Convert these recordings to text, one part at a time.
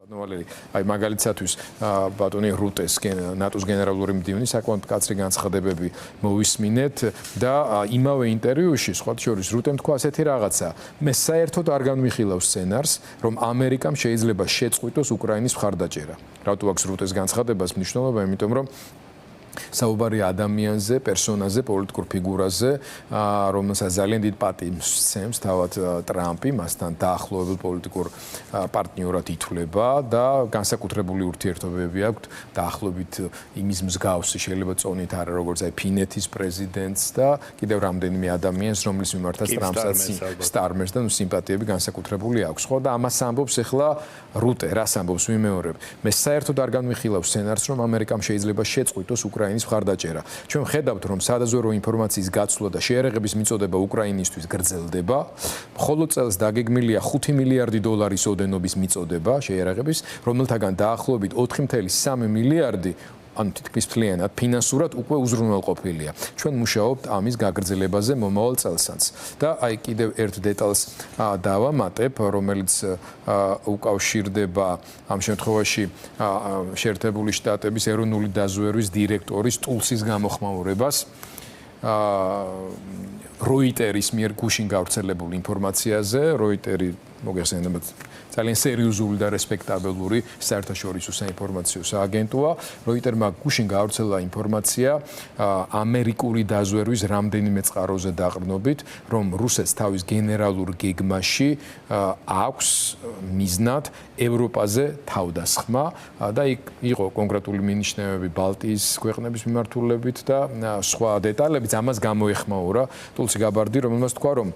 აი მაგალითსათვის ბატონი რუტეს ნატოს გენერალური მდივნის საკმაოდ მკაცრი განცხადებები მოვისმინეთ და იმავე ინტერვიუში სხვა შორის რუტემ თქვა ასეთი რაღაცა მე საერთოდ არ განვიხილავ სცენარს რომ ამერიკამ შეიძლება შეწყვიტოს უკრაინის მხარდაჭერა რატო აქვს რუტეს განცხადებას მნიშვნელობა იმიტომ რომ საუბარი ადამიანზე, პერსონაზე, პოლიტიკურ ფიგურაზე, რომელსაც ძალიან დიდ პატივს სცემს თავად ტრამპი, მასთან დაახლოებულ პოლიტიკურ პარტნიორად ითვლება და განსაკუთრებული ურთიერთობები აქვს დაახლოებით იმის მსგავსი, შეიძლება წონით არა როგორც აი ფინეთის პრეზიდენტს და კიდევ რამდენიმე ადამიანს, რომლის მიმართაც ტრამპსაც სტარმერს და სიმპათიები განსაკუთრებული აქვს. ხო და ამას ამბობს ახლა რუტე, რას ამბობს ვიმეორებ. მე საერთოდ არ განვიხილავ სცენარს, რომ ამერიკამ შეიძლება შეწყვიტოს უკრაინის მხარდაჭერა. ჩვენ ხედავთ, რომ სადაზვერვო ინფორმაციის გაცვლა და შეერაღების მიწოდება უკრაინისთვის გრძელდება. მხოლოდ წელს დაგეგმილია 5 მილიარდი დოლარის ოდენობის მიწოდება შეერაღების, რომელთაგან დაახლოებით 4.3 მილიარდი ანუ თითქმის მთლიანად ფინანსურად უკვე უზრუნველყოფილია. ჩვენ მუშაობთ ამის გაგრძელებაზე მომავალ წელსაც. და აი კიდევ ერთ დეტალს დავამატებ, რომელიც უკავშირდება ამ შემთხვევაში შეერთებული შტატების ეროვნული დაზვერვის დირექტორის ტულსის გამოხმაურებას. როიტერის მიერ გუშინ გავრცელებულ ინფორმაციაზე, როიტერი მოგეხსენებათ ძალიან სერიოზული და რესპექტაბელური საერთაშორისო საინფორმაციო სააგენტოა. როიტერმა გუშინ გავრცელა ინფორმაცია ამერიკული დაზვერვის რამდენიმე წყაროზე დაყრდნობით, რომ რუსეთს თავის გენერალურ გეგმაში აქვს მიზნად ევროპაზე თავდასხმა და იქ იყო კონკრეტული მინიშნებები ბალტიის ქვეყნების მიმართულებით და სხვა დეტალებიც ამას გამოეხმაურა ტულსი გაბარდი, რომელმაც თქვა, რომ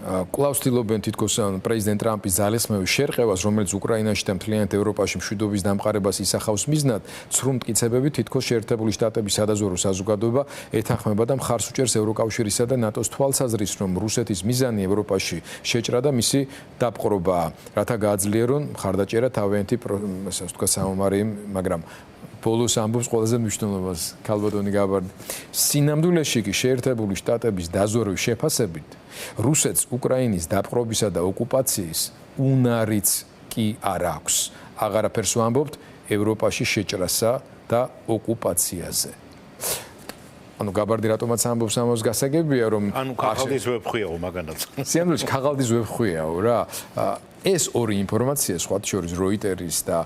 კვლავ ცდილობენ თითქოს პრეზიდენტ ტრამპის ძალისხმევის შერყევას, რომელიც უკრაინაში და მთლიანად ევროპაში მშვიდობის დამყარებას ისახავს მიზნად, ცრუ მტკიცებები თითქოს შეერთებული შტატების სადაზვერვო საზოგადოება ეთანხმება და მხარს უჭერს ევროკავშირისა და ნატოს თვალსაზრისს, რომ რუსეთის მიზანი ევროპაში შეჭრა და მისი დაპყრობაა, რათა გააძლიერონ მხარდაჭერა თავიანთი საომარი, მაგრამ ბოლოს ამბობს ყველაზე მნიშვნელოვანს ქალბატონი გაბარდი. სინამდვილეში კი შეერთებული შტატების დაზვერვის შეფასებით რუსეთს უკრაინის დაპყრობისა და ოკუპაციის უნარიც კი არ აქვს. აღარაფერს ვამბობთ ევროპაში შეჭრასა და ოკუპაციაზე. ანუ გაბარდი რატომაც ამბობს ამას გასაგებია რომ ანუ ქაღალდის ვებხვიაო მაგანაც. სიამოვნებაში ქაღალდის ვებხვიაო რა. ეს ორი ინფორმაცია სხვა შორის როიტერის და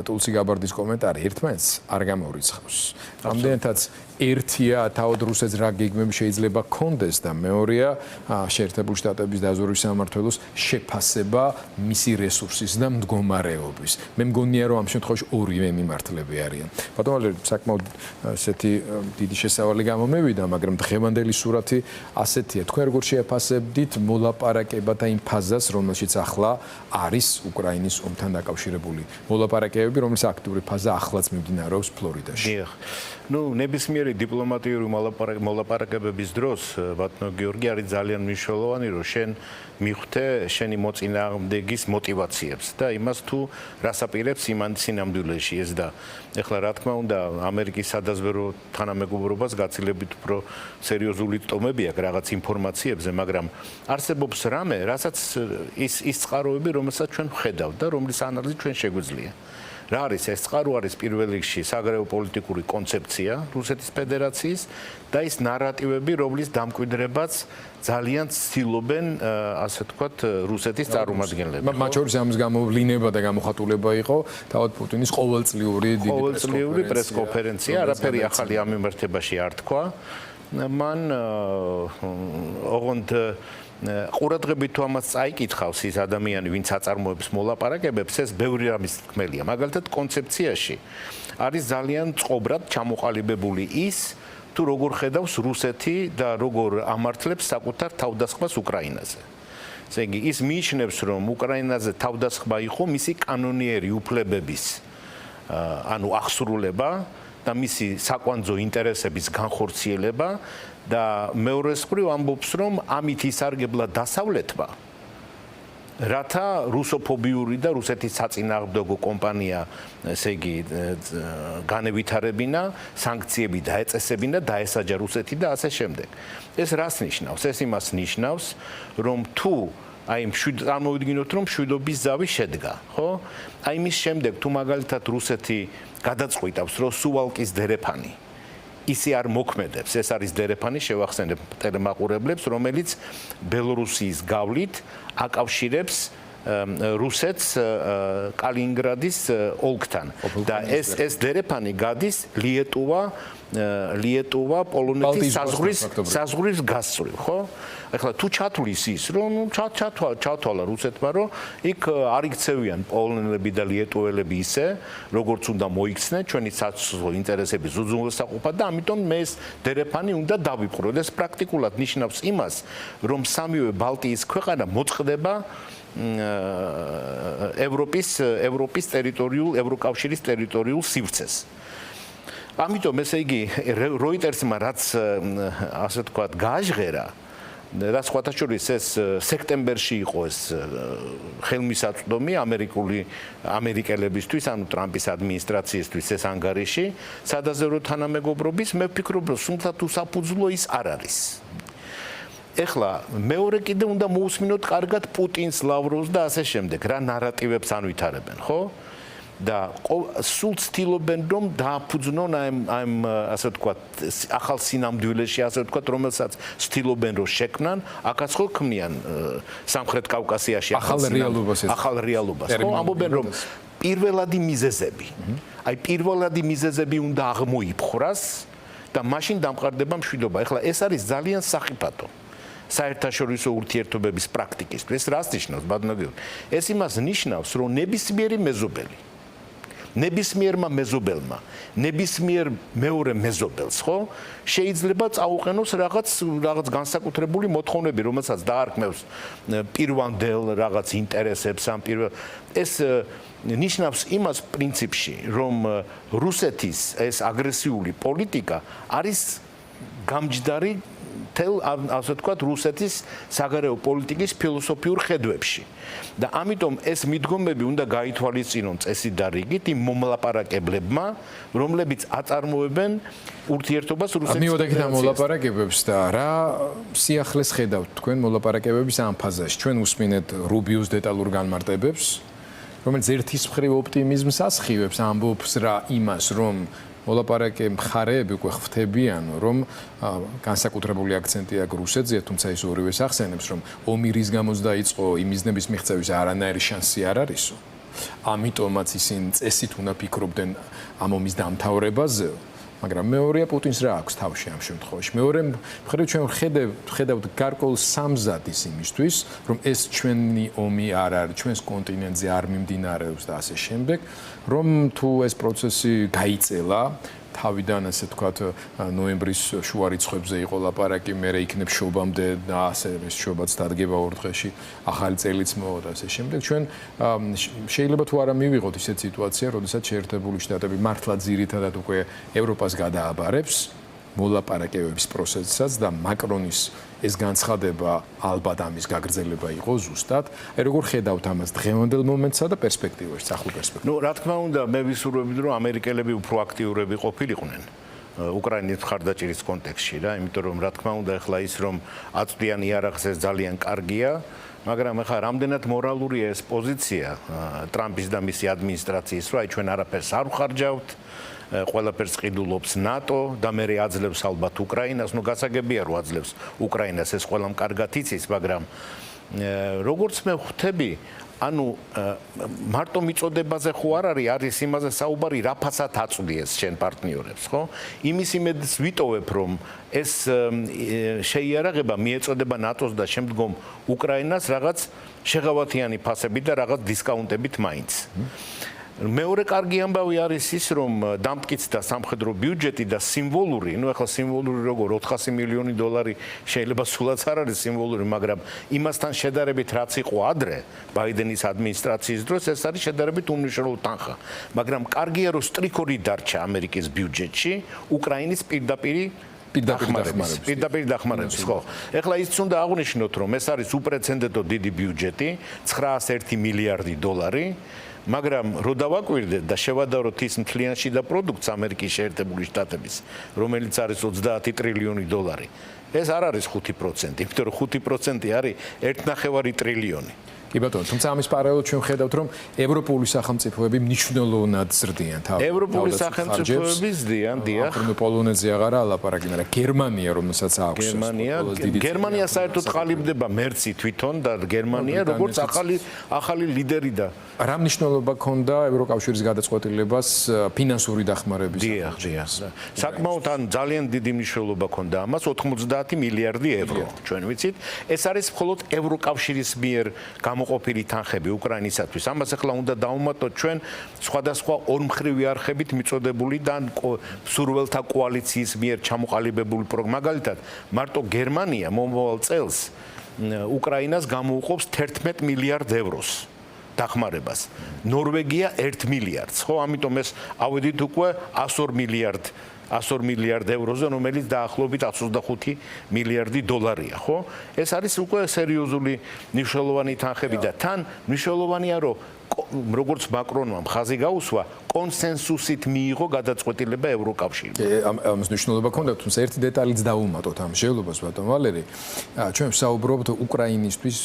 ტულსი გაბარდის კომენტარი ერთმანეთს არ გამორიცხავს. რამდენადაც ერთია თავად რუსეთს რა გეგმები შეიძლება კონდეს და მეორეა შეერთებული შტატების დაზვერვის სამმართველოს შეფასება მისი რესურსის და მდგომარეობის. მე მგონია რომ ამ შემთხვევაში ორივე მიმართლები არიან. ბატონო საკმაოდ ესეთი დიდი შესავალი გამომევიდა, მაგრამ დღევანდელი სურათი ასეთია. თქვენ როგორ შეაფასებდით მოლაპარაკებათა იმ ფაზას, რომელშიც ახლა არის უკრაინის ომთან დაკავშირებული მოლაპარაკებები, რომლის აქტიური ფაზა ახლაც მიმდინარეობს ფლორიდაში. ნუ ნებისმიერი დიპლომატიური მოლაპარაკებების დროს ბატონო გიორგი არის ძალიან მნიშვნელოვანი რომ შენ მიხვდე შენი მოწინააღმდეგის მოტივაციებს და იმას თუ რას აპირებს იმან სინამდვილეში ეს და ეხლა რა თქმა უნდა ამერიკის სადაზვერვო თანამეგობრობას გაცილებით უფრო სერიოზული ტომები აქვს რაღაც ინფორმაციებზე მაგრამ არსებობს რამე რასაც ის წყაროები რომელსაც ჩვენ ვხედავთ და რომლის ანალიზი ჩვენ შეგვიძლია რა არის ეს წყარო არის პირველ რიგში საგარეო პოლიტიკური კონცეფცია რუსეთის ფედერაციის და ის ნარატივები რომლის დამკვიდრებაც ძალიან ცდილობენ ასე ვთქვათ რუსეთის წარმომადგენლები მათ შორის ამის გამოვლინება და გამოხატულება იყო თავად პუტინის ყოველწლიური პრესკონფერენცია არაფერი ახალი ამ მიმართებაში არ თქვა მან ოღონდ ყურადღებით თუ ამას წაიკითხავს ის ადამიანი ვინც აწარმოებს მოლაპარაკებებს ეს ბევრი რამის თქმელია მაგალითად კონცეფციაში არის ძალიან წყობრად ჩამოყალიბებული ის თუ როგორ ხედავს რუსეთი და როგორ ამართლებს საკუთარ თავდასხმას უკრაინაზე ესე იგი ის მიიჩნევს რომ უკრაინაზე თავდასხმა იყო მისი კანონიერი უფლებების ანუ აღსრულება და მისი საკვანძო ინტერესების განხორციელება და მეორეს მხრივ ამბობს რომ ამით ისარგებლა დასავლეთმა რათა რუსოფობიური და რუსეთის საწინააღმდეგო კომპანია ესე იგი განევითარებინა სანქციები დაეწესებინა დაესაჯა რუსეთი და ასე შემდეგ ეს რას ნიშნავს ეს იმას ნიშნავს რომ თუ აი წარმოვიდგინოთ რომ მშვიდობის ზავი შედგა, ხო? აი მის შემდეგ თუ მაგალითად რუსეთი გადაწყვიტავს რომ სუვალკის დერეფანი ისე არ მოქმედებს, ეს არის დერეფანი, შევახსენებ ტელემაყურებლებს, რომელიც ბელორუსიის გავლით აკავშირებს რუსეთს კალინინგრადის ოლქთან და ეს დერეფანი გადის ლიეტუვა პოლონეთის საზღვრის გასწვრივ, ხო? ეხლა თუ ჩათვლის ის, რომ ჩათვალა რუსეთმა, რომ იქ არ იქცევიან პოლონელები და ლიეტუველები ისე, როგორც უნდა მოიქცნენ ჩვენი საცხოვრო ინტერესების უზრუნველსაყოფად და ამიტომ მე ეს დერეფანი უნდა დავიპყროთ. ეს პრაქტიკულად ნიშნავს იმას, რომ სამივე ბალტიის ქვეყანა მოწყდება ევროპის ევროკავშირის ტერიტორიულ სივრცეს. ამიტომ ესე იგი როიტერსმა რაც ასე ვთქვათ გააჟღერა და სხვათა შორის ეს სექტემბერში იყო ეს ხელმისაწვდომი ამერიკელებისთვის, ანუ ტრამპის ადმინისტრაციისთვის ეს ანგარიში სადაზვერვო თანამეგობრობის, მე ვფიქრობ, რომ სულთად უსაფუძვლო ის არ არის. ეხლა მეორე კიდე უნდა მოусმინოთ კარგად პუტინს, ლავროვს და ასე შემდეგ, რა ნარატივებს ანვითარებენ, ხო? და სულ ცდილობენ რომ დააფუძნონ ამ ასე ვთქვათ ახალ სინამდვილეში, ასე ვთქვათ, რომელსაც ცდილობენ რომ შექმნან, აქაც ხო ქმნიან სამხრეთ კავკასიაში ახალ რეალობას, ხო? ამბობენ რომ პირველადი მიზეზები, აი პირველადი მიზეზები უნდა აღმოიფხვრას და მაშინ დამყარდება მშვიდობა. ეხლა ეს არის ძალიან სახიფათო საერთაშორისო ურთიერთობების პრაქტიკისთვის. რას ნიშნავს, ბატონო? ეს იმას ნიშნავს, რომ ნებისმიერი მეზობელი, ნებისმიერმა მეზობელმა, ნებისმიერ მეორე მეზობელს, ხო, შეიძლება წაუყენოს რაღაც განსაკუთრებული მოთხოვნები, რომელსაც დაარქმევს პირვანდელ რაღაც ინტერესებს ამ პირველ. ეს ნიშნავს იმას პრინციპში, რომ რუსეთის ეს აგრესიული პოლიტიკა არის გამჯდარი ასე ვთქვათ, რუსეთის საგარეო პოლიტიკის ფილოსოფიურ ხედვებში. და ამიტომ ეს მიდგომები უნდა გაითვალისწინონ წესით და რიგით იმ მომლაპარაკებლებმა, რომლებიც აწარმოებენ ურთიერთობას რუსეთის. მივოდექით ამ მოლაპარაკებებს და რა სიახლეს ხედავთ თქვენ მოლაპარაკებების ამ ფაზაში? ჩვენ უსმინეთ რუბიუს დეტალურ განმარტებებს, რომელიც ერთის მხრივ ოპტიმიზმს ასხივებს, ამბობს რა იმას, რომ მოლაპარაკე მხარეები უკვე ხვდებიან, რომ განსაკუთრებული აქცენტი აქვს რუსეთზე, თუმცა ის ორივე ახსენებს, რომ ომი რის გამოც დაიწყო, იმ მიზნების მიღწევის არანაირი შანსი არ არისო. ამიტომაც ისინი წესით უნდა ფიქრობდნენ ამ ომის დამთავრებაზე, მაგრამ მეორეა პუტინს რა აქვს თავში ამ შემთხვევაში. მეორე მხრივ ჩვენ ხედავთ გარკვეულ სამზადis იმისთვის, რომ ეს ჩვენი ომი არ არის, ჩვენს კონტინენტზე არ მიმდინარეობს და ასე შემდეგ, რომ თუ ეს პროცესი დაიწყელა თავიდან ასე თქვათ ნოემბრის შუა რიცხვებზე იყო ლაპარაკი, მერე იქნებ შობამდე და ასე ეს შობაც დადგება ორ დღეში, ახალი წელიც მოვა და ასე შემდეგ. ჩვენ შეიძლება თუ არა მივიღოთ ისეთ სიტუაცია, როდესაც შეერთებული შტატები მართლა ძირითადად უკვე ევროპას გადააბარებს მოლაპარაკებების პროცესსაც და მაკრონის ეს განცხადება ალბათ ამის გაგრძელება იყო ზუსტად. აი როგორ ხედავთ ამას დღევანდელ მომენტსა და პერსპექტივაში, ახლო პერსპექტივაში? ნუ რა თქმა უნდა, მე ვისურვებდი რომ ამერიკელები უფრო აქტიურები ყოფილიყვნენ უკრაინის მხარდაჭერის კონტექსტში რა, იმიტომ რომ რა თქმა უნდა ახლა ის რომ აწვდიან იარაღს ეს ძალიან კარგია, მაგრამ ახლა რამდენად მორალურია ეს პოზიცია ტრამპის და მისი ადმინისტრაციის, რომ აი ჩვენ არაფერს არ ვხარჯავთ, ყველაფერს ყიდულობს ნატო და მე აძლევს ალბათ უკრაინას, ნუ გასაგებია რომ აძლევს უკრაინას, ეს ყველამ კარგად იცის, მაგრამ როგორც მე ხვდები, ანუ მარტო მიწოდებაზე ხო არ არის იმაზე საუბარი, რა ფასად აწვდიეს შენ პარტნიორებს, ხო? იმის იმედს ვიტოვებ, რომ ეს შეიარაღება მიეწოდება ნატოს და შემდგომ უკრაინას რაღაც შეღავათიანი ფასებით და რაღაც დისკაუნტებით მაინც. მეორე კარგი ამბავი არის ის, რომ დამტკიცდა სამხედრო ბიუჯეტი და სიმბოლური, ну ახლა სიმბოლური როგორ 400 მილიონი დოლარი შეიძლება სულაც არ არის სიმბოლური, მაგრამ იმასთან შედარებით რაც იყო ადრე ბაიდენის ადმინისტრაციის დროს, ეს არის შედარებით უმნიშვნელო თანხა. მაგრამ კარგია რომ სტრიქორი დარჩა ამერიკის ბიუჯეტში უკრაინის პირდაპირ დახმარების, ხო. ეხლა ის უნდა აღვნიშნოთ, რომ ეს არის უპრეცედენტო დიდი ბიუჯეტი, 901 მილიარდი დოლარი. მაგრამ რო დავაკვირდეთ და შევადაროთ ის მთლიან შიდა პროდუქტს ამერიკის შეერთებული შტატების, რომელიც არის 30 ტრილიონი დოლარი. ეს არ არის 5%, იმიტომ რომ 5% არის 1.5 ტრილიონი. კი ბატონო, თუმცა ამის პარალელურად ჩვენ ხედავთ, რომ ევროპული სახელმწიფოები მნიშვნელოვნად ზრდიან თავის. ევროპული სახელმწიფოები ზრდიან, დიახ. პოლონეთზე აღარა ალაპარაკი, მაგრამ გერმანია, რომელსაც აქვს გერმანია საერთოდ ყალიბდება მერცი თვითონ და გერმანია როგორც ახალი ლიდერი და რა მნიშვნელობა ჰქონდა ევროკავშირის გადაწყვეტილებას ფინანსური დახმარების? დიახ. საკმაოდ ან ძალიან დიდი მნიშვნელობა ჰქონდა ამას 90 მილიარდი ევრო. ჩვენ ვიცით, ეს არის მხოლოდ ევროკავშირის მიერ გამოყოფილი თანხები უკრაინისათვის. ამას ახლა უნდა დავუმატოთ ჩვენ სხვადასხვა ორმხრივი არხებით მიწოდებული და მსურველთა კოალიციის მიერ ჩამოყალიბებული პროგრამა. მაგალითად, მარტო გერმანია მომავალ წელს უკრაინას გამოუყოფს 11 მილიარდ ევროს დახმარებას. ნორვეგია 1 მილიარდს, ხო, ამიტომ ეს ავედით უკვე 102 მილიარდ ევროზე, რომელიც დაახლოებით 125 მილიარდი დოლარია, ხო? ეს არის უკვე სერიოზული მნიშვნელოვანი თანხები და თან მნიშვნელოვანია, რომ როგორც მაკრონმა ხაზი გაუსვა, კონსენსუსით მიიღო გადაწყვეტილება ევროკავშირში. ამის მნიშვნელობა ჰქონდა, თუმცა ერთი დეტალიც დავუმატოთ ამ შევლობას, ბატონ ვალერი. ჩვენ ვსაუბრობთ უკრაინისთვის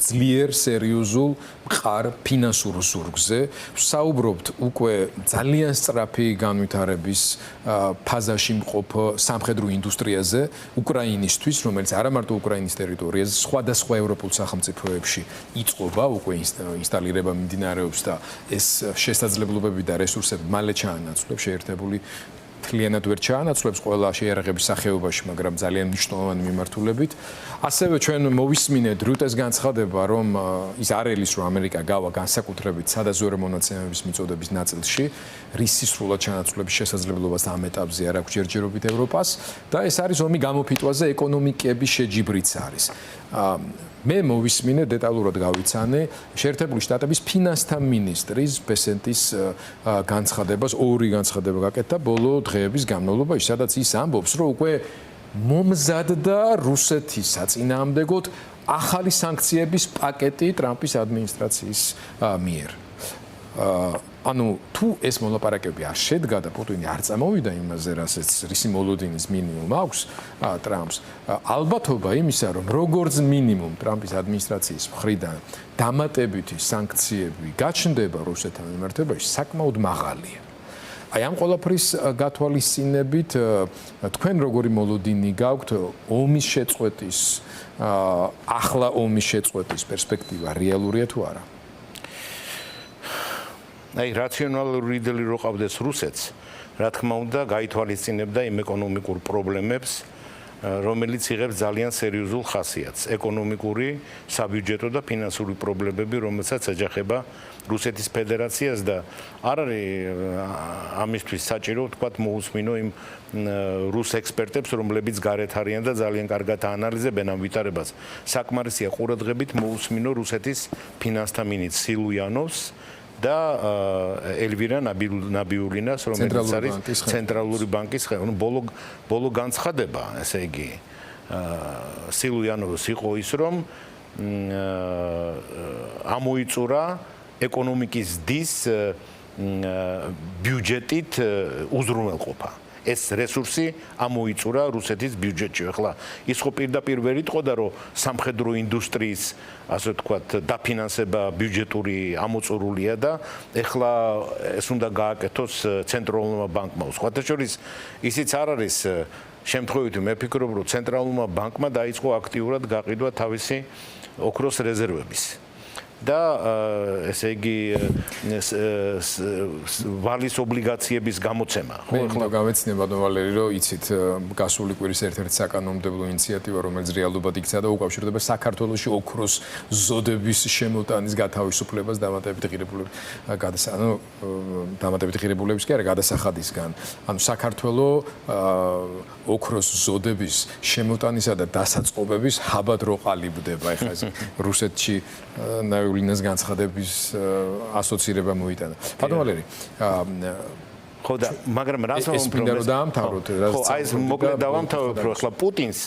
ძლიერ სერიოზულ მყარ ფინანსურ ზურგზე, ვსაუბრობთ უკვე ძალიან სწრაფი განვითარების ფაზაში მყოფ სამხედრო ინდუსტრიაზე უკრაინისთვის, რომელიც არა მარტო უკრაინის ტერიტორიაზე, სხვადასხვა ევროპულ სახელმწიფოებში იწყობა, უკვე ინსტალირება მიმდინარეობს და ეს შესაძლებლობები და რესურსები მალე ჩაანაცვლებს შეერთებული მთლიანად ვერ ჩაანაცვლებს ყველა შეიარაღების სახეობაში, მაგრამ ძალიან მნიშვნელოვანი მიმართულებით. ასევე ჩვენ მოვისმინეთ რუტეს განცხადება, რომ ის არ ელის, რომ ამერიკა გავა განსაკუთრებით სადაზვერვო მონაცემების მიწოდების ნაწილში, რისი სრულად ჩანაცვლების შესაძლებლობას ამ ეტაპზე არ აქვს ჯერჯერობით ევროპას და ეს არის ომი გამოფიტვაზე ეკონომიკების შეჯიბრიც არის. მე მოვისმინე დეტალურად გავიცანე შეერთებული შტატების ფინანსთა მინისტრის ბესენტის განცხადებას, ორი განცხადება გაკეთდა ბოლო დღეების განმავლობაში, სადაც ის ამბობს, რომ უკვე მომზადდა რუსეთის საწინააღმდეგოდ ახალი სანქციების პაკეტი ტრამპის ადმინისტრაციის მიერ. ანუ თუ ეს მოლაპარაკებები არ შედგა და პუტინი არ წამოვიდა იმაზე, რასაც რისი მოლოდინის მინიმუმ აქვს ტრამპს, ალბათობა იმისა, რომ როგორც მინიმუმ ტრამპის ადმინისტრაციის მხრიდან დამატებითი სანქციები გაჩნდება რუსეთთან მიმართებაში, საკმაოდ მაღალია. აი ამ ყველაფრის გათვალისწინებით თქვენ როგორი მოლოდინი გაქვთ ომის შეწყვეტის, ახლა ომის შეწყვეტის პერსპექტივა რეალურია თუ არა? აი რაციონალური რიდელი რო ყავდეს რუსეთს, რა თქმა უნდა, გაითვალისწინებდა იმ ეკონომიკურ პრობლემებს, რომელიც იღებს ძალიან სერიოზულ ხასიათს, ეკონომიკური, საბიუჯეტო და ფინანსური პრობლემები, რომელსაც ეჯახება რუსეთის ფედერაციას და არ არის ამისთვის საჭირო, ვთქვათ, მოусმინო იმ რუს ექსპერტებს, რომლებიც გარეთ არიან და ძალიან კარგად აანალიზებენ ამ ვითარებას. საკმარისია ყურადღებით მოусმინო რუსეთის ფინანსთა მინისტრს სილუიანოვს და ელვირა ნაბიულინას, რომელიც არის ცენტრალური ბანკის ბოლო განცხადება, ესე იგი, სილუიანოვს იყო ის, რომ ამოიწურა ეკონომიკის დის ბიუჯეტით უზრუნველყოფა. ეს რესურსი ამოიწურა რუსეთის ბიუჯეტში. ახლა ის ხო პირდაპირ ვერ იტყოდა, რომ სამხედრო ინდუსტრიის, ასე ვთქვათ, დაფინანსება ბიუჯეტური ამოწურულია და ახლა ეს უნდა გააკეთოს ცენტრალურმა ბანკმა. სხვათა შორის ისიც არ არის შემთხვევითი, მე ვფიქრობ, რომ ცენტრალურმა ბანკმა დაიწყო აქტიურად გაყიდვა თავისი ოქროს რეზერვების. და ესე იგი ვალის ობლიგაციების გამოცემა. ხო, ახლა გავეცნია ბატონ ვალერი, რომ იცით გასული კვირის ერთ-ერთი საკანონმდებლო ინიციატივა, რომელიც რეალურად იქცა და უკავშირდება საქართველოში ოქროს ზოდების შემოტანის გათავისუფლებას დამატებითი ღირებულების კი არა, გადასახადისგან. ანუ საქართველოს ოქროს ზოდების შემოტანისა და დასაწყობების ჰაბად რო ყალიბდება, ეხლა ეს რუსეთში ნაიულინას განცხადების ასოცირება მოიტანა. ბატონ ვალერი, ხო და მაგრამ რას ვამბობ, ეს მინდა რომ დაამთავროთ, ხო, აი ეს მოკლედ დავამთავროთ, რომ ახლა პუტინს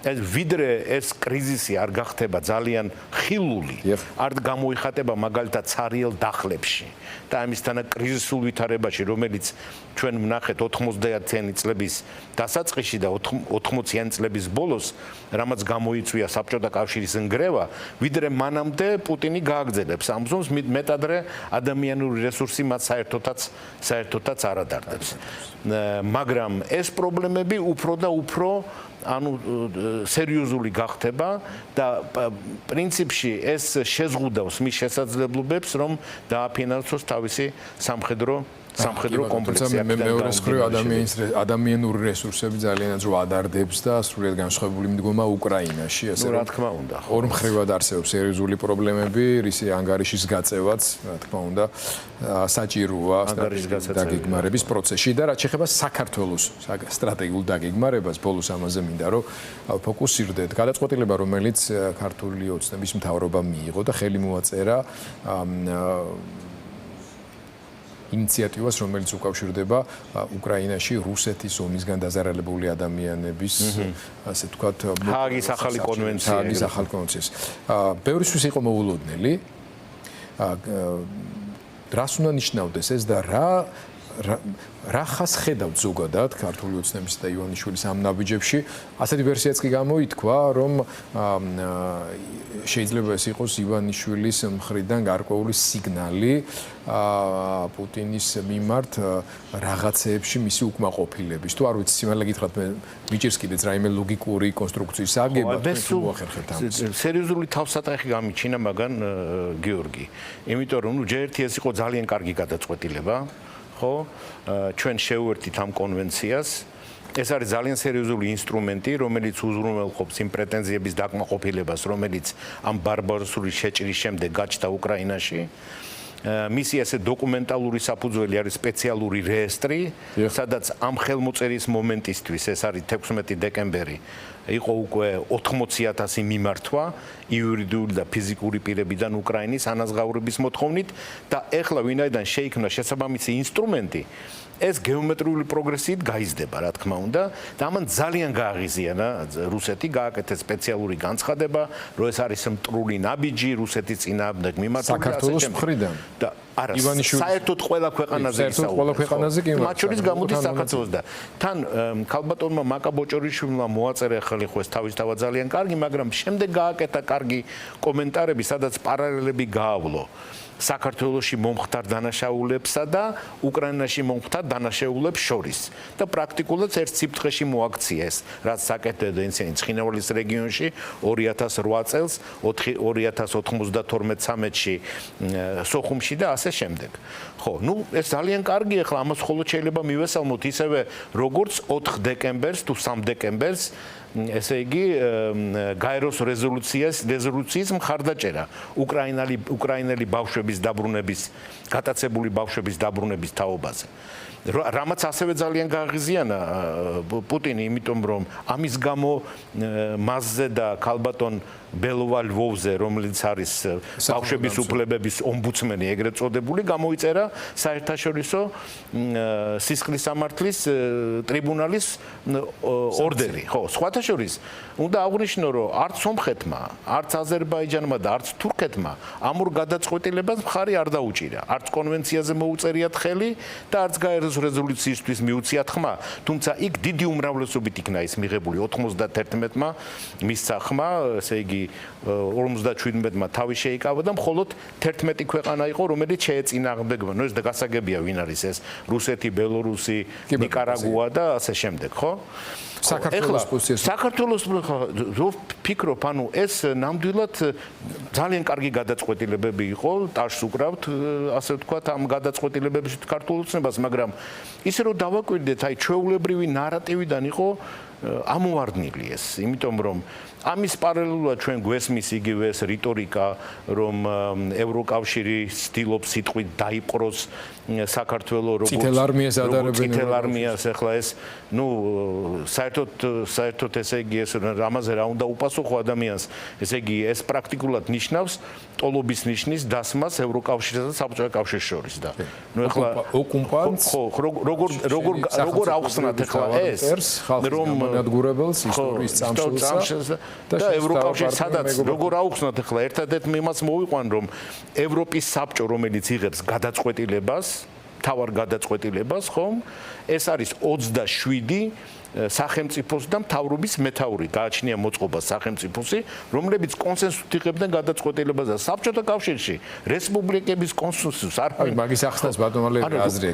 ეს ვიდრე ეს კრიზისი არ გახდება ძალიან ხილული, არ გამოიხატება მაგალითად ცარიელ დახლებში და ამისთანა კრიზისულ ვითარებაში, რომელიც ჩვენ ვნახეთ 90-იანი წლების დასაწყისში და 80-იანი წლების ბოლოს, რამაც გამოიწვია საბჭოთა კავშირის ნგრევა, ვიდრე მანამდე პუტინი გააგრძელებს ამ ზომს, მეტადრე ადამიანური რესურსი მათ საერთოდაც არ ადარდებს. მაგრამ ეს პრობლემები უფრო და უფრო სერიოზული გახდება და პრინციპში ეს შეზღუდავს მის შესაძლებლობებს, რომ დააფინანსოს თავისი სამხედრო კომპლექსი. მეორე მხრივ ადამიანური რესურსები ძალიანაც რო ადარდებს და სრულიად განსხვავებული მდგომა უკრაინაში, ასე რა თქმა უნდა. ორ მხრივად არსებობს სერიოზული პრობლემები, რისი ანგარიშის გაწევაც, რა თქმა უნდა, საჭიროა დაგეგმარების პროცესში და რაც შეეხება საქართველოს სტრატეგიულ დაგეგმარებას, ბოლოს ამაზე მინდა რომ ფოკუსირდეთ. გადაწყვეტილება, რომელიც ქართული ოცნების მთავრობამ მიიღო და ხელი მოაწერა ინიციატივას, რომელიც უკავშირდება უკრაინაში რუსეთის ომისგან დაზარალებული ადამიანების, ასე ვთქვათ, ჰააგის ახალი კონვენციის. ბევრისთვის იყო მოულოდნელი. რას უნდა ნიშნავდეს ეს და რა ხას ხედავთ ზოგადად ქართული ოცნების და ივანიშვილის ამ ნაბიჯებში? ასეთი ვერსიაც კი გამოითქვა, რომ შეიძლება ეს იყოს ივანიშვილის მხრიდან გარკვეული სიგნალი პუტინის მიმართ რაღაცეებში მისი უკმაყოფილების. თუ არ ვიცი, სიმართლე გითხრათ, მე მიჭირს კიდეც რაიმე ლოგიკური კონსტრუქციის აგება, თუ მოახერხებთ ამას. სერიოზული თავსატეხი გამიჩინა მაგან გიორგი. იმიტომ რომ ჯერ ერთი ეს იყო ძალიან კარგი გადაწყვეტილება. ხო, ჩვენ შევერთით ამ კონვენციას. ეს არის ძალიან სერიოზული ინსტრუმენტი, რომელიც უზრუნველყოფს იმ პრეტენზიების დაკმაყოფილებას, რომელიც ამ ბარბაროსული შეჭრის შემდეგ გაჩნდა უკრაინაში. მისი ასე დოკუმენტალური საფუძველი არის სპეციალური რეესტრი, სადაც ამ ხელმოწერის მომენტისთვის, ეს არის 16 დეკემბერი, იყო უკვე 80,000 მიმართვა იურიდიული და ფიზიკური პირებიდან უკრაინის ანაზღაურების მოთხოვნით და ეხლა ვინაიდან შეიქმნა შესაბამისი ინსტრუმენტი, ეს გეომეტრიული პროგრესიით გაიზრდება, რა თქმა უნდა, და ამან ძალიან გააღიზიანა რუსეთი, გააკეთეს სპეციალური განცხადება, რომ ეს არის მტრული ნაბიჯი რუსეთის წინააღმდეგ მიმართული საქართველოს მხრიდან. და არა, საერთოდ ყველა ქვეყანაზე ისაუბრებს. მათ შორის გამოდის საქართველოს და თან ქალბატონმა მაკა ბოჭორიშვილმა მოაწერა ხალხი ეს თავისთავად ძალიან კარგი, მაგრამ შემდეგ გააკეთა კარგი კომენტარები, სადაც პარალელები გაავლო საქართველოში მომხდარ დანაშაულებსა და უკრაინაში მომხდარ დანაშაულებს შორის და პრაქტიკულად ერთ სიფრთხეში მოაქცია ეს, რაც საკეთებდა ინციდენტი ცხინვალის რეგიონში 2008 წელს 2092-13-ში სოხუმში და ასე შემდეგ. ხო, ნუ ეს ძალიან კარგი, ახლა ამას მხოლოდ შეიძლება მივესალმოთ ისევე როგორც 4 დეკემბერს თუ 3 დეკემბერს ესე იგი გაეროს რეზოლუციის მხარდაჭერა უკრაინელი ბავშვების დაბრუნების, გატაცებული ბავშვების დაბრუნების თაობაზე. რამაც ასევე ძალიან გააღიზიანა პუტინი, იმიტომ რომ ამის გამო მასზე და ქალბატონ ბელოვა ლვოვზე, რომელიც არის ბავშვების უფლებების ომბუდსმენი, ეგრეთ წოდებული, გამოიწერა საერთაშორისო სისხლის სამართლის ტრიბუნალის ორდერი. ხო, სხვათა შორის უნდა აღვნიშნო, რომ არც სომხეთმა, არც აზერბაიჯანმა და არც თურქეთმა ამ ორ გადაწყვეტილებას მხარი არ დაუჭირა. არც კონვენციაზე მოუწერიათ ხელი და არც გაეროს რეზოლუციისთვის მიუციათ ხმა, თუმცა იქ დიდი უმრავლესობით იქნა ის მიღებული 91-მა მისცა ხმა, ესე იგი 57-მა თავი შეიკავა და მხოლოდ 11 ქვეყანა იყო, რომელიც შეეწინააღმდეგება. ნუ ეს გასაგებია, ვინ არის ეს? რუსეთი, ბელორუსი, ნიკარაგუა და ასე შემდეგ, ხო? საქართველოს ვფიქრობ, ანუ ეს ნამდვილად ძალიან კარგი გადაწყვეტილებები იყო, ტაშს უკრავთ, ასე ვთქვათ, ამ გადაწყვეტილებების ქართულ ოცნებას, მაგრამ ისე რომ დავაკვირდეთ, აი ჩვეულებრივი ნარატივიდან იყო ამოვარდნილი ეს, იმიტომ რომ ამის პარალელურად ჩვენ გვესმის იგივე ეს რიტორიკა, რომ ევროკავშირი ცდილობს სიტყვით დაიპყროს საქართველოს როგორც წითელ არმიას ადარებენ წითელ არმიას ახლა ეს საერთოდ ესე იგი ეს ამაზე რა უნდა უპასუხო ადამიანს ესე იგი ეს პრაქტიკულად ნიშნავს ტოლობის ნიშნის დასმას ევროკავშირსა და საბჭოთა კავშირის შორის და ნუ ახლა ოკუპანტს როგორ აუხსნათ ახლა ეს რომ მონადგურებელს ისტორიის წამსვლელს და ევროკავშირი სადაც როგორ აუხსნათ ახლა ერთადერთ მიმაც მოვიყვან რომ ევროპის საბჭო რომელიც იღებს გადაწყვეტილებას თავარ გადაწყვეტილებას ხომ ეს არის 27 სახელმწიფოს და მთავრობის მეთაური გააჩნია მოწყობა სახელმწიფოსი რომლებიც კონსენსუსით იღებდნენ გადაწყვეტილებას და საბჭოთა კავშირში რესპუბლიკების კონსენსუსს არ არის მაგის ახსნას ბატონალები აზრი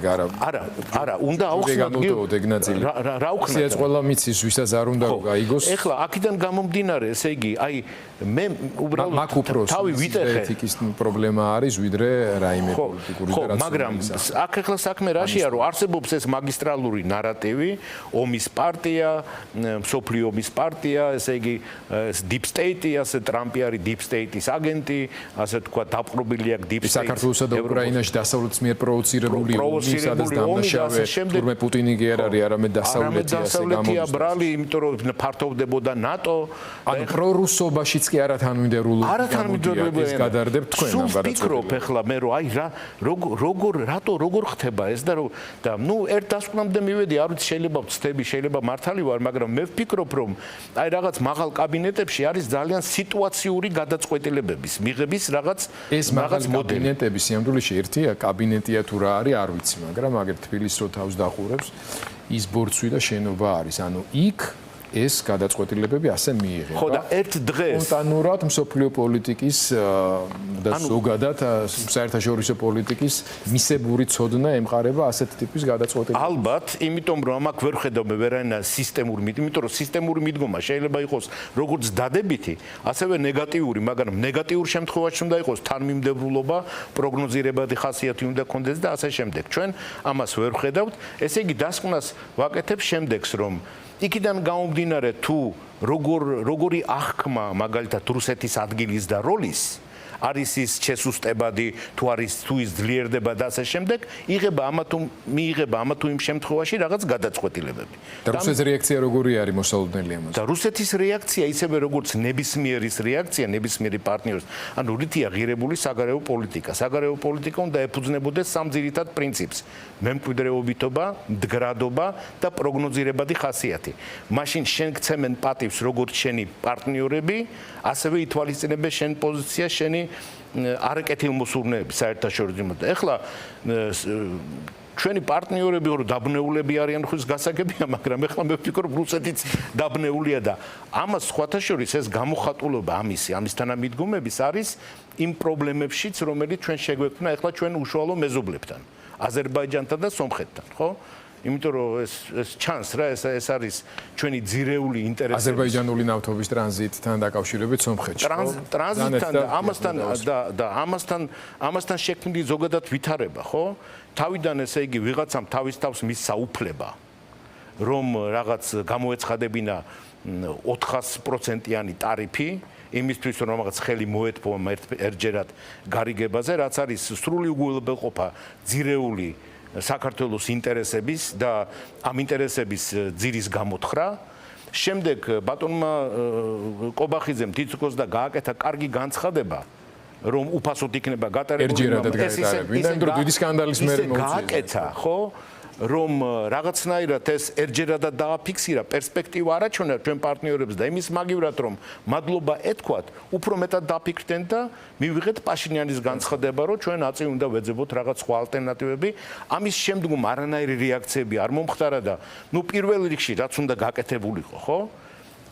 არა უნდა აუხსნათ რა უხსნათ ეს ყველა მიცის ვისაც არ უნდა გაიგოს ეხლა აქედან გამომდინარე ესე იგი აი მე უბრალოდ თავი ვიტეხე ეთიკის პრობლემა არის ვიდრე რაიმე პოლიტიკური და რაც მაგრამ აქ ეხლა საქმე რაშია რომ არსებობს ეს მაგისტრალური ნარატივი ომის პარტია, მსოფლიო ომის პარტია, ესე იგი deep state-ი, ასე ტრამპი არის deep state-ის αγენტი, ასე თქვა დაპყრობილი აქვს deep state-ი. საქართველოსა და უკრაინაში დასავლეთის მიერ პროვოცირებული ომი, სადაც დამნაშავე თურმე პუტინი კი არ არის, არამედ დასავლეთი ასე გამოდის. ბრალი, იმიტომ რომ ფართოვდებოდა ნატო. ანუ პრორუსობაშიც კი არა თანმიმდევრული ეს გადარდებთ თქვენ ამ გადაწყვეტილებას. ვფიქრობ ახლა მე რომ აი როგორ ხდება ეს და ნუ ერთ დასკვნამდე მივედი, არ ვიცი შეიძლება ვწდები, შეიძლება მართალი ვარ, მაგრამ მე ვფიქრობ, რომ აი რაღაც მაღალ კაბინეტებში არის ძალიან სიტუაციური გადაწყვეტილებების მიღების რაღაც კაბინეტები სიამდვილეში ერთია, კაბინეტია თუ რა არის, არ ვიცი, მაგრამ აგერ თბილისს რო თავს დახურებს, ის ბორცვი და შენობა არის, ანუ იქ ეს გადაწყვეტილებები ასე მიიღება. ხო და ერთ დღეს სპონტანურად მსოფლიო პოლიტიკის და ზოგადად საერთაშორისო პოლიტიკის მისებური ცოდნა ემყარება ასეთ ტიპის გადაწყვეტილებებს. ალბათ, იმიტომ რომ აქ ვერ ხედავ მე ვერანა სისტემური მიდგომა, იმიტომ რომ სისტემური მიდგომა შეიძლება იყოს როგორც დადებითი, ასევე ნეგატიური, მაგრამ ნეგატიურ შემთხვევაში უნდა იყოს თანმიმდევრულობა, პროგნოზირებადი ხასიათი უნდა კონდეს და ასე შემდეგ. ჩვენ ამას ვერ ხედავთ. ესე იგი დასკვნას ვაკეთებ შემდეგს, რომ იქიდან გამომდინარე თუ როგორი აღქმა მაგალითად რუსეთის ადგილის და როლის არის ის შესუსტებადი თუ არის თუ ის ძლიერდება და ასე შემდეგ მიიღება ამა თუ იმ შემთხვევაში რაღაც გადაწყვეტილებები და რუსეთის რეაქცია როგორი არის მოსალოდნელი ამაზე და რუსეთის რეაქცია ისევე როგორც ნებისმიერის რეაქცია ნებისმიერი პარტნიორის ანუ რითია ღირებული საგარეო პოლიტიკა უნდა ეფუძნებოდეს სამ ძირითად პრინციპს მემკვიდრეობითობა მდგრადობა და პროგნოზირებადი ხასიათი მაშინ შენ გცემენ პატივს როგორც შენი პარტნიორები ასევე ითვალისწინებენ შენ პოზიცია შენი არაკეთილმოსურნეები საერთაშორისო და ეხლა ჩვენი პარტნიორები რომ დაბნეულები არიან ხუს გასაგებია მაგრამ ეხლა მე ვფიქრობ რუსეთიც დაბნეულია და ამას სხვათა შორის ეს გამოხატულობა ამის თანამიდგომების არის იმ პრობლემებშიც რომელიც ჩვენ შეგვექმნა ეხლა ჩვენ უშუალო მეზობლებთან აზერბაიჯანთან და სომხეთთან ხო იმიტომ რომ ეს ჩანს რა ეს არის ჩვენი ძირეული ინტერესები აზერბაიჯანული ნავთობის ტრანზიტთან დაკავშირებით სომხეთში ტრანზიტთან და ამასთან შექმნილი ზოგადად ვითარება ხო თავიდან ესე იგი ვიღაცამ თავის თავს მისცა უფლება რომ რაღაც გამოეცხადებინა 400%-იანი ტარიფი იმისთვის რომ რაღაც ხელი მოეთბო ერთჯერად გარიგებაზე რაც არის სრული უგულებელყოფა ძირეული საქართველოს ინტერესების და ამ ინტერესების ძირის გამოთხრა. შემდეგ ბატონმა კობახიძემ თითქოს და გააკეთა კარგი განცხადება, რომ უფასოდ იქნება გატარებული, დიდი სკანდალის მერე გააკეთა, ხო? რომ რაღაცნაირად ეს ერთჯერადად დააფიქსირა პერსპექტივა არაჩვენა ჩვენ პარტნიორებს და იმის მაგივრად რომ მადლობა ეთქვათ უფრო მეტად დაფიქრდნენ და მივიღეთ პაშინიანის განცხადება რომ ჩვენ აწი უნდა ვეძებოთ რაღაც სხვა ალტერნატივები ამის შემდგომ არანაირი რეაქციები არ მომხდარა და ნუ პირველ რიგში რაც უნდა გაკეთებულიყო ხო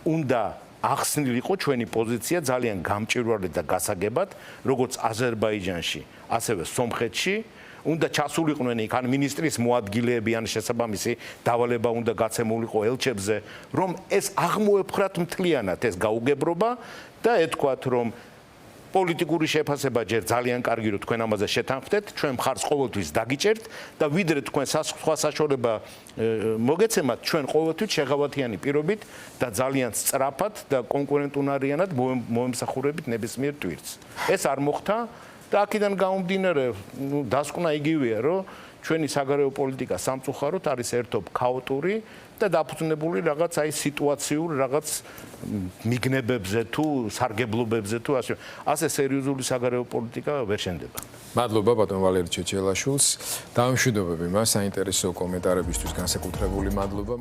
უნდა ახსნილიყო ჩვენი პოზიცია ძალიან გამჭვირვალედ და გასაგებად როგორც აზერბაიჯანში ასევე სომხეთში უნდა ჩასულიყვნენ იქ ან მინისტრის მოადგილეები ან შესაბამისი დავალება უნდა გაცემულიყო ელჩებზე რომ ეს აღმოეფხრათ მთლიანად ეს გაუგებრობა და ეთქვათ რომ პოლიტიკური შეფასება ჯერ ძალიან კარგი რომ თქვენ ამაზე შეთანხმდეთ, ჩვენ მხარს ყოველთვის დაგიჭერთ და ვიდრე თქვენ სხვა საშუალება მოგეცემათ, ჩვენ ყოველთვის შეღავათიანი პირობით და ძალიან სწრაფად და კონკურენტუნარიანად მოემსახურებით ნებისმიერ ტვირთს. ეს არ მოხდა და აქედან გამომდინარე, დასკვნა იგივეა, რომ ჩვენი საგარეო პოლიტიკა სამწუხაროდ არის ერთობ ქაოტური და დაფუძნებული რაღაც აი სიტუაციურ რაღაც მიგნებებზე თუ სარგებლობებზე თუ ასე სერიოზული საგარეო პოლიტიკა ვერ შენდება. მადლობა ბატონ ვალერი ჩეჩელაშვილს. დაამშვიდობები მას საინტერესო კომენტარებისთვის განსაკუთრებული მადლობა.